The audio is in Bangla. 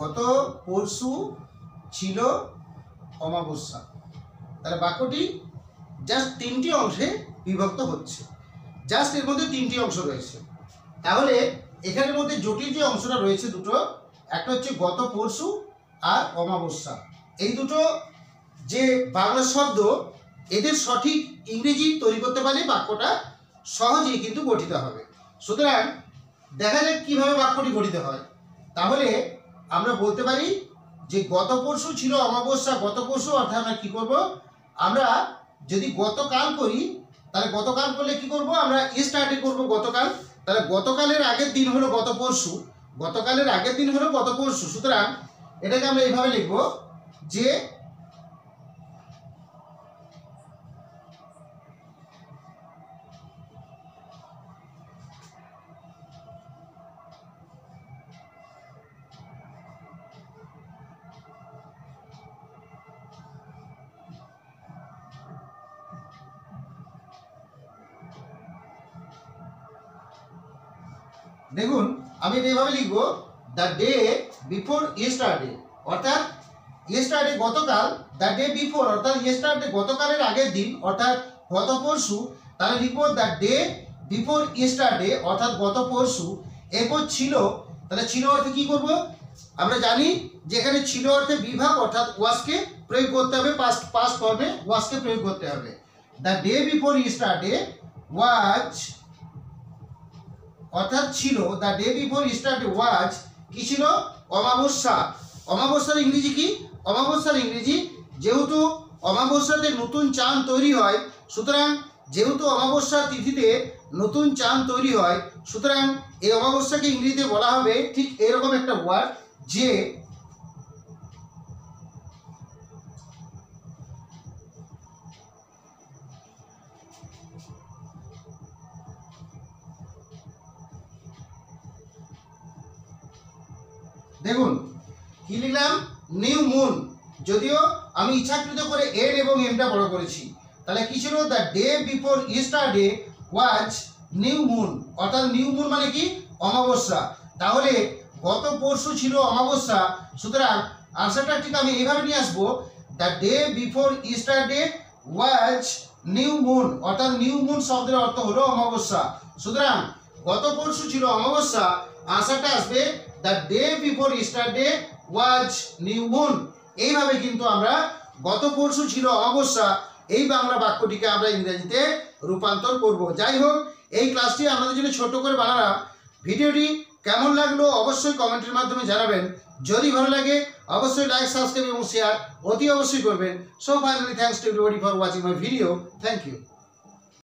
গত পরশু ছিল অমাবস্যা। তাহলে বাক্যটি জাস্ট 3টি অংশে বিভক্ত হচ্ছে, জাস্ট এর মধ্যে 3টি অংশ রয়েছে। তাহলে এখানের মধ্যে জটিল যে অংশটা রয়েছে দুটো, একটা হচ্ছে গত পরশু আর অমাবস্যা। এই দুটো যে বাংলা শব্দ, এদের সঠিক ইংরেজি তৈরি করতে পারলে বাক্যটা সহজেই কিন্তু গঠিত হবে। সুতরাং দেখা যাক কিভাবে বাক্যটি গঠিত হয়। তাহলে আমরা বলতে পারি যে গত পরশু ছিল অমাবস্যা। গত পরশু অর্থাৎ আমরা কি করব, আমরা যদি গতকাল করি তাহলে গতকাল করলে কি করব, আমরা স্টার্টে করব গতকাল। তাহলে গতকালের আগের দিন হলো গত পরশু, গতকালের আগের দিন হলো গত পরশু। সুতরাং এটাকে আমরা এইভাবে লিখব যে দেখুন আমি এইভাবে লিখব দ্য ডে বিফোর ইয়েস্টারডে, অর্থাৎ ইয়েস্টারডে গতকাল, দ্য ডে বিফোর অর্থাৎ ইয়েস্টারডে গতকালের আগের দিন অর্থাৎ গত পরশু। তাহলে লিখব দ্য ডে বিফোর ইয়েস্টারডে অর্থাৎ গত পরশু। এরপর ছিল, তাহলে ছিল অর্থে কি করব, আমরা জানি যে এখানে ছিল অর্থে বিভাগ অর্থাৎ ওয়াজকে প্রয়োগ করতে হবে, পাস্ট ফর্মে ওয়াজকে প্রয়োগ করতে হবে। দ্য ডে বিফোর ইয়েস্টারডে ওয়াজ অর্থাৎ ছিল, দ্য ডে বিফোর ইয়েস্টারডে ওয়াজ কি ছিল, অমাবস্যা। অমাবস্যার ইংরেজি কি, অমাবস্যার ইংরেজি, যেহেতু অমাবস্যাতে নতুন চাঁদ তৈরি হয়, সুতরাং যেহেতু অমাবস্যার তিথিতে নতুন চাঁদ তৈরি হয়, সুতরাং এই অমাবস্যাকে ইংরেজিতে বলা হবে ঠিক এরকম একটা ওয়ার্ড, যে দেখুন কি লিখলাম, নিউ মুন। যদিও আমি ইচ্ছাকৃত করে এল এবং এমটা বড় করেছি। তাহলে কি ছিল, the day before yesterday was new moon, অর্থাৎ নিউ মুন মানে কি, অমাবস্যা। তাহলে গত পরশু ছিল অমাবস্যা, সুতরাং আনসারটা ঠিক আমি এইভাবে নিয়ে আসবো, the day before yesterday was new moon, অর্থাৎ নিউ মুন শব্দের অর্থ হলো অমাবস্যা। সুতরাং গত পরশু ছিল অমাবস্যা, আনসারটা আসবে the day before yesterday was new moon. এইভাবে কিন্তু আমরা গত পরশু ছিল অমাবস্যা এই বাংলা বাক্যটিকে আমরা ইংরেজিতে রূপান্তর করব। যাই হোক, এই ক্লাসটি আমাদের জন্য ছোট করে বানালাম। ভিডিওটি কেমন লাগলো অবশ্যই কমেন্টের মাধ্যমে জানাবেন। যদি ভালো লাগে অবশ্যই লাইক, সাবস্ক্রাইব এবং শেয়ার অতি অবশ্যই করবেন। So finally thanks to everybody for watching my video. Thank you.